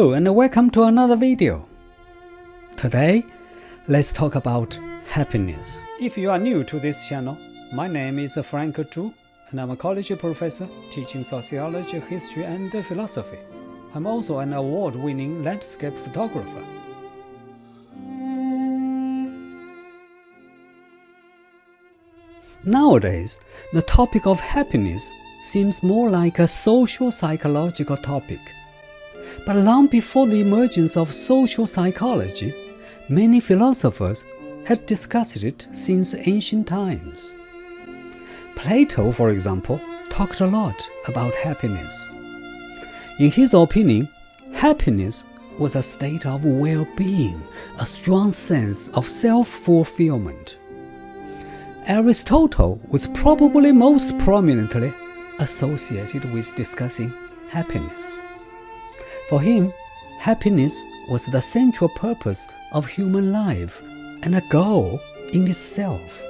Hello and welcome to another video. Today, let's talk about happiness. If you are new to this channel, my name is Frank Zhu, and I'm a college professor teaching sociology, history, and philosophy. I'm also an award-winning landscape photographer. Nowadays, the topic of happiness seems more like a social psychological topic. But long before the emergence of social psychology, many philosophers had discussed it since ancient times. Plato, for example, talked a lot about happiness. In his opinion, happiness was a state of well-being, a strong sense of self-fulfillment. Aristotle was probably most prominently associated with discussing happiness. For him, happiness was the central purpose of human life and a goal in itself.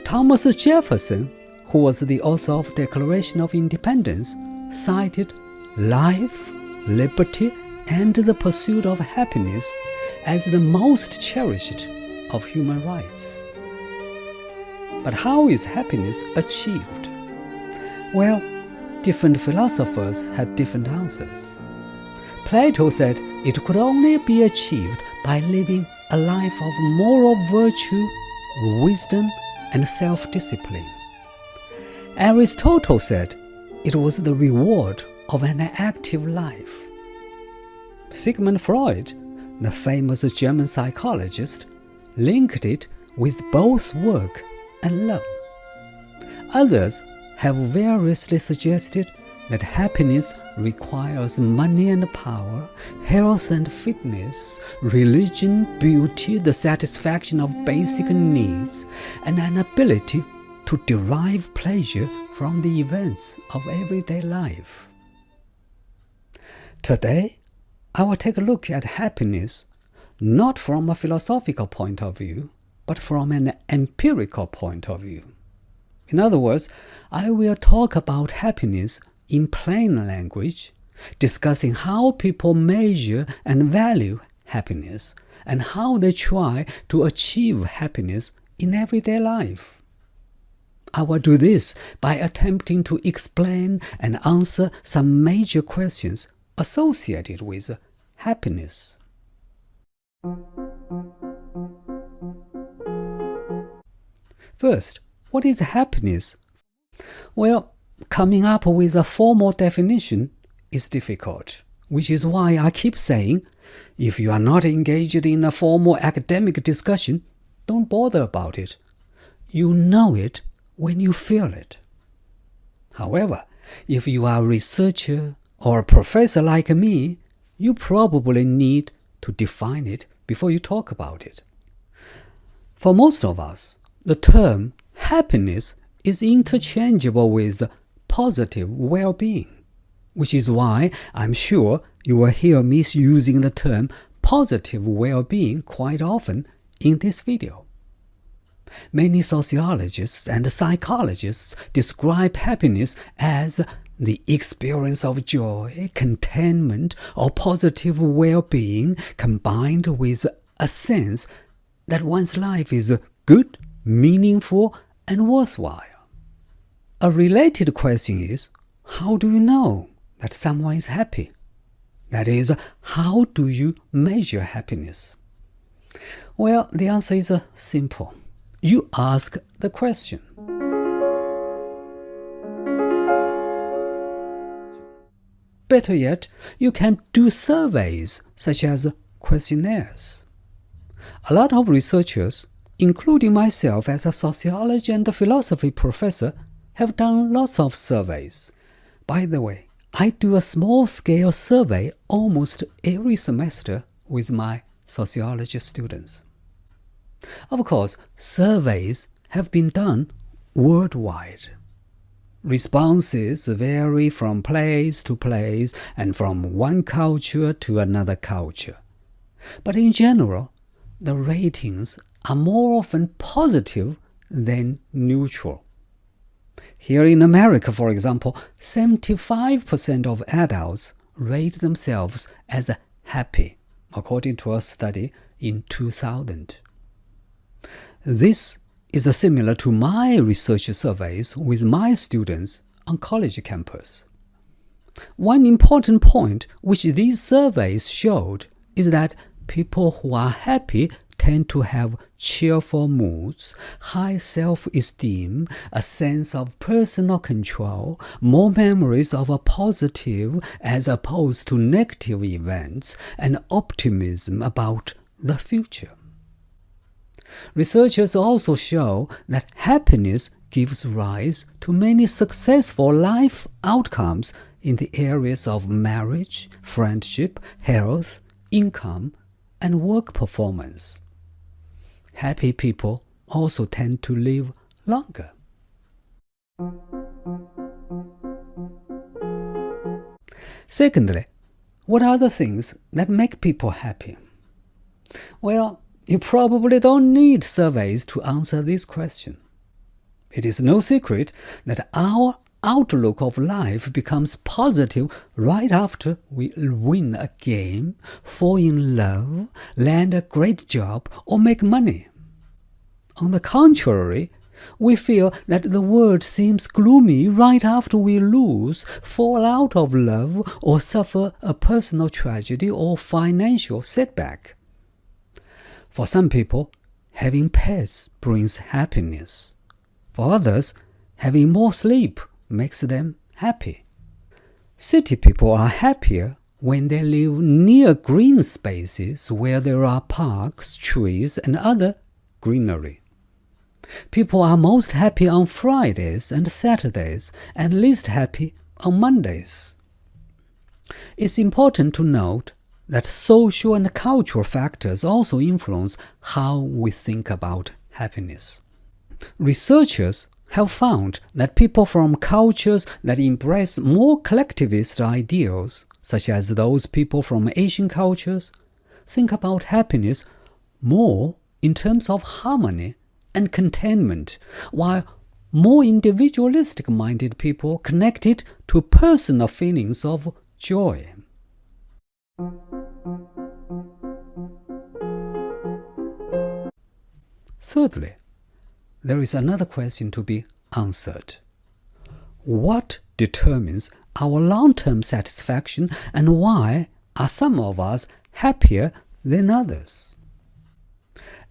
Thomas Jefferson, who was the author of the Declaration of Independence, cited life, liberty, and the pursuit of happiness as the most cherished of human rights. But how is happiness achieved? Well, different philosophers had different answers. Plato said it could only be achieved by living a life of moral virtue, wisdom, and self-discipline. Aristotle said it was the reward of an active life. Sigmund Freud, the famous German psychologist, linked it with both work and love. Others have variously suggested that happiness requires money and power, health and fitness, religion, beauty, the satisfaction of basic needs, and an ability to derive pleasure from the events of everyday life. Today, I will take a look at happiness not from a philosophical point of view, but from an empirical point of view. In other words, I will talk about happiness in plain language, discussing how people measure and value happiness and how they try to achieve happiness in everyday life. I will do this by attempting to explain and answer some major questions associated with happiness. First, what is happiness? Well, coming up with a formal definition is difficult, which is why I keep saying, if you are not engaged in a formal academic discussion, don't bother about it. You know it when you feel it. However, if you are a researcher or a professor like me, you probably need to define it before you talk about it. For most of us, the term happiness is interchangeable with positive well-being, which is why I'm sure you will hear me using the term positive well-being quite often in this video. Many sociologists and psychologists describe happiness as the experience of joy, contentment, or positive well-being combined with a sense that one's life is good, meaningful, and worthwhile. A related question is, how do you know that someone is happy? That is, how do you measure happiness? Well, the answer is simple. You ask the question. Better yet, you can do surveys such as questionnaires. A lot of researchers, including myself as a sociology and philosophy professor, have done lots of surveys. By the way, I do a small-scale survey almost every semester with my sociology students. Of course, surveys have been done worldwide. Responses vary from place to place and from one culture to another culture. But in general, the ratings are more often positive than neutral. Here in America, for example, 75% of adults rate themselves as happy, according to a study in 2000. This is similar to my research surveys with my students on college campus. One important point which these surveys showed is that people who are happy tend to have cheerful moods, high self-esteem, a sense of personal control, more memories of a positive as opposed to negative events, and optimism about the future. Researchers also show that happiness gives rise to many successful life outcomes in the areas of marriage, friendship, health, income, and work performance. Happy people also tend to live longer. Secondly, what are the things that make people happy? Well, you probably don't need surveys to answer this question. It is no secret that our outlook of life becomes positive right after we win a game, fall in love, land a great job, or make money. On the contrary, we feel that the world seems gloomy right after we lose, fall out of love, or suffer a personal tragedy or financial setback. For some people, having pets brings happiness. For others, having more sleep makes them happy. City people are happier when they live near green spaces where there are parks, trees, and other greenery. People are most happy on Fridays and Saturdays, and least happy on Mondays. It's important to note that social and cultural factors also influence how we think about happiness. Researchers have found that people from cultures that embrace more collectivist ideals, such as those people from Asian cultures, think about happiness more in terms of harmony and contentment, while more individualistic-minded people connect it to personal feelings of joy. Thirdly, there is another question to be answered. What determines our long-term satisfaction, and why are some of us happier than others?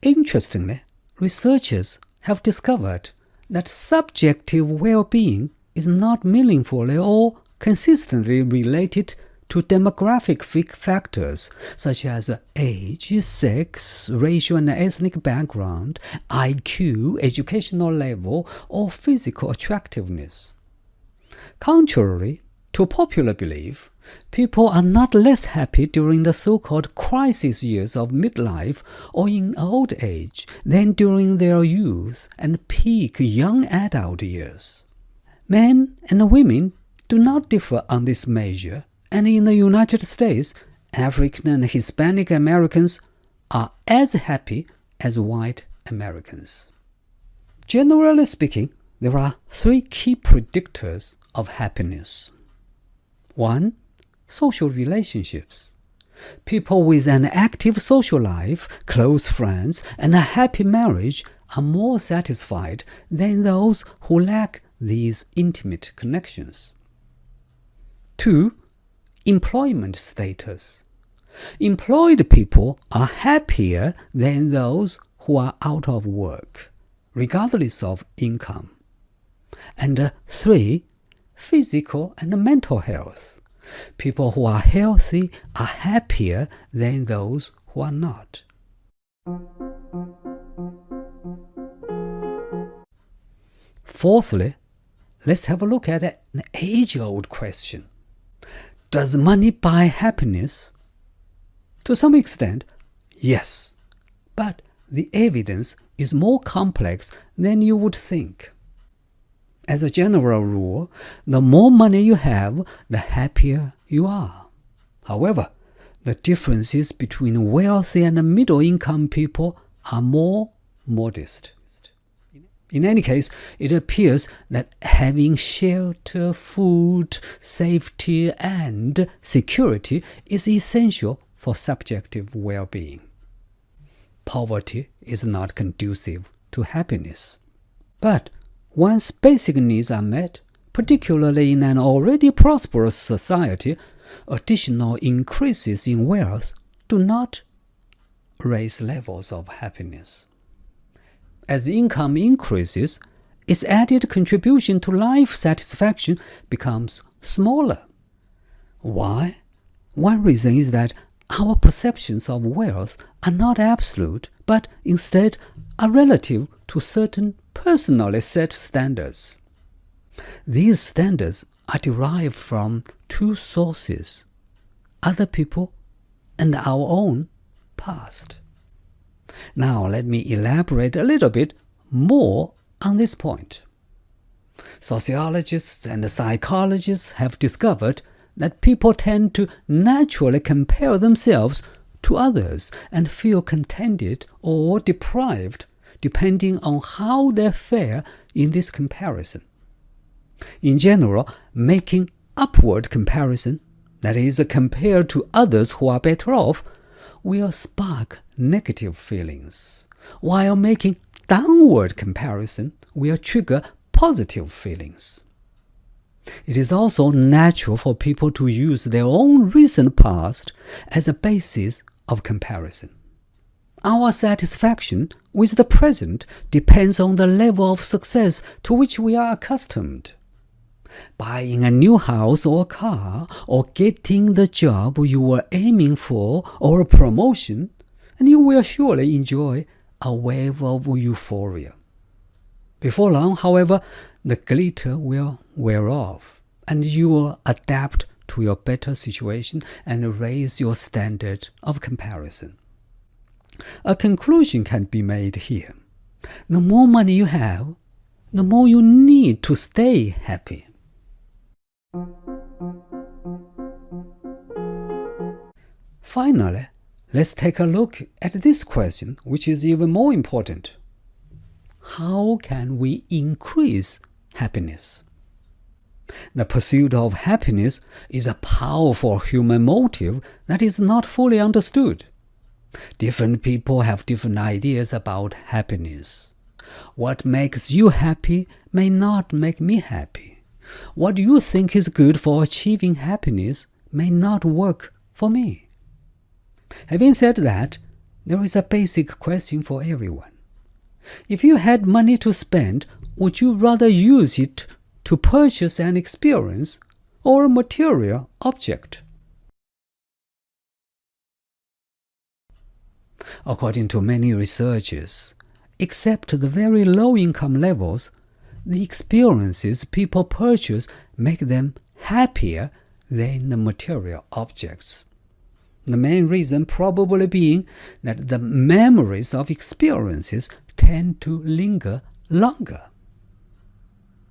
Interestingly, researchers have discovered that subjective well-being is not meaningfully or consistently related to demographic factors such as age, sex, racial and ethnic background, IQ, educational level, or physical attractiveness. Contrary to popular belief, people are not less happy during the so-called crisis years of midlife or in old age than during their youth and peak young adult years. Men and women do not differ on this measure, and in the United States, African and Hispanic Americans are as happy as white Americans. Generally speaking, there are three key predictors of happiness. 1. Social relationships. People with an active social life, close friends, and a happy marriage are more satisfied than those who lack these intimate connections. 2. Employment status. Employed people are happier than those who are out of work, regardless of income. And 3. Physical and mental health. People who are healthy are happier than those who are not. Fourthly, let's have a look at an age-old question. Does money buy happiness? To some extent, yes, but the evidence is more complex than you would think. As a general rule, the more money you have, the happier you are. However, the differences between wealthy and middle-income people are more modest. In any case, it appears that having shelter, food, safety, and security is essential for subjective well-being. Poverty is not conducive to happiness. But once basic needs are met, particularly in an already prosperous society, additional increases in wealth do not raise levels of happiness. As income increases, its added contribution to life satisfaction becomes smaller. Why? One reason is that our perceptions of wealth are not absolute, but instead are relative to certain personally set standards. These standards are derived from two sources: other people and our own past. Now let me elaborate a little bit more on this point. Sociologists and psychologists have discovered that people tend to naturally compare themselves to others and feel contented or deprived depending on how they fare in this comparison. In general, making upward comparison, that is, compared to others who are better off, will spark negative feelings, while making downward comparison will trigger positive feelings. It is also natural for people to use their own recent past as a basis of comparison. Our satisfaction with the present depends on the level of success to which we are accustomed. Buying a new house or car, or getting the job you were aiming for, or a promotion, and you will surely enjoy a wave of euphoria. Before long, however, the glitter will wear off, and you will adapt to your better situation and raise your standard of comparison. A conclusion can be made here. The more money you have, the more you need to stay happy. Finally, let's take a look at this question, which is even more important. How can we increase happiness? The pursuit of happiness is a powerful human motive that is not fully understood. Different people have different ideas about happiness. What makes you happy may not make me happy. What you think is good for achieving happiness may not work for me. Having said that, there is a basic question for everyone. If you had money to spend, would you rather use it to purchase an experience or a material object? According to many researchers, except the very low income levels, the experiences people purchase make them happier than the material objects. The main reason probably being that the memories of experiences tend to linger longer.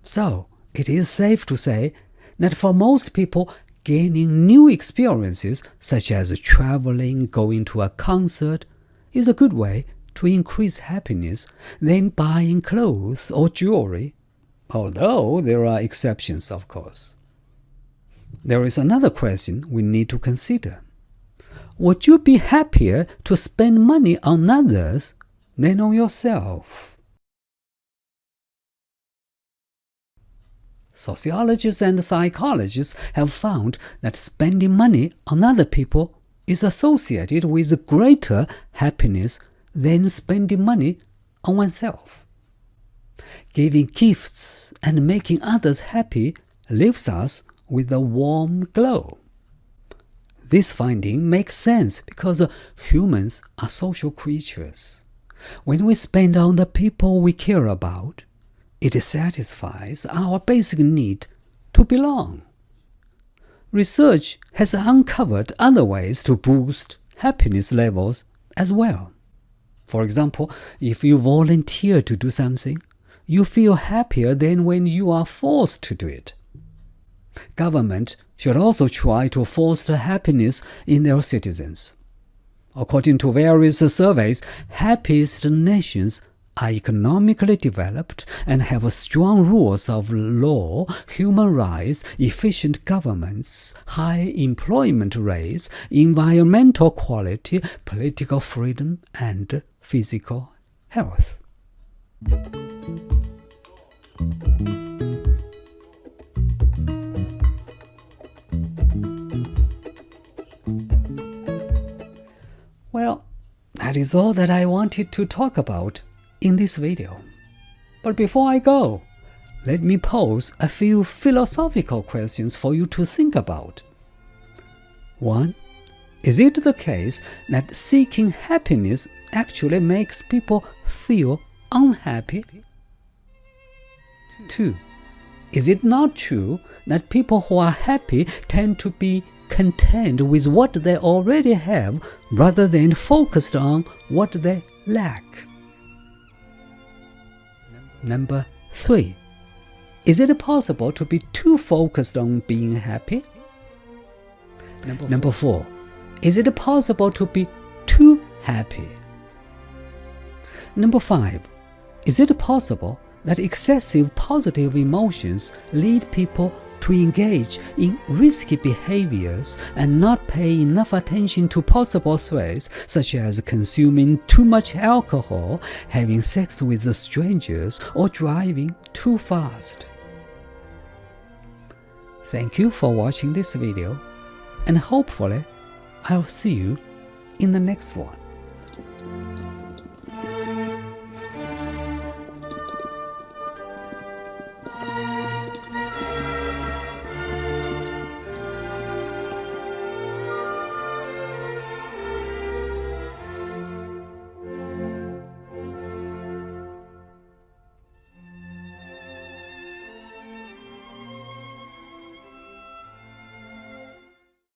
So, it is safe to say that for most people, gaining new experiences, such as traveling, going to a concert, is a good way to increase happiness than buying clothes or jewelry, although there are exceptions, of course. There is another question we need to consider. Would you be happier to spend money on others than on yourself? Sociologists and psychologists have found that spending money on other people is associated with greater happiness than spending money on oneself. Giving gifts and making others happy leaves us with a warm glow. This finding makes sense because humans are social creatures. When we spend on the people we care about, it satisfies our basic need to belong. Research has uncovered other ways to boost happiness levels as well. For example, if you volunteer to do something, you feel happier than when you are forced to do it. Government should also try to foster happiness in their citizens. According to various surveys, happiest nations are economically developed and have strong rules of law, human rights, efficient governments, high employment rates, environmental quality, political freedom, and physical health. Well, that is all that I wanted to talk about in this video. But before I go, let me pose a few philosophical questions for you to think about. 1. Is it the case that seeking happiness actually makes people feel unhappy? 2. Is it not true that people who are happy tend to be content with what they already have rather than focused on what they lack? Number 3. Is it possible to be too focused on being happy? Number 4. Is it possible to be too happy? Number 5. Is it possible that excessive positive emotions lead people to engage in risky behaviors and not pay enough attention to possible threats, such as consuming too much alcohol, having sex with strangers, or driving too fast? Thank you for watching this video, and hopefully I'll see you in the next one.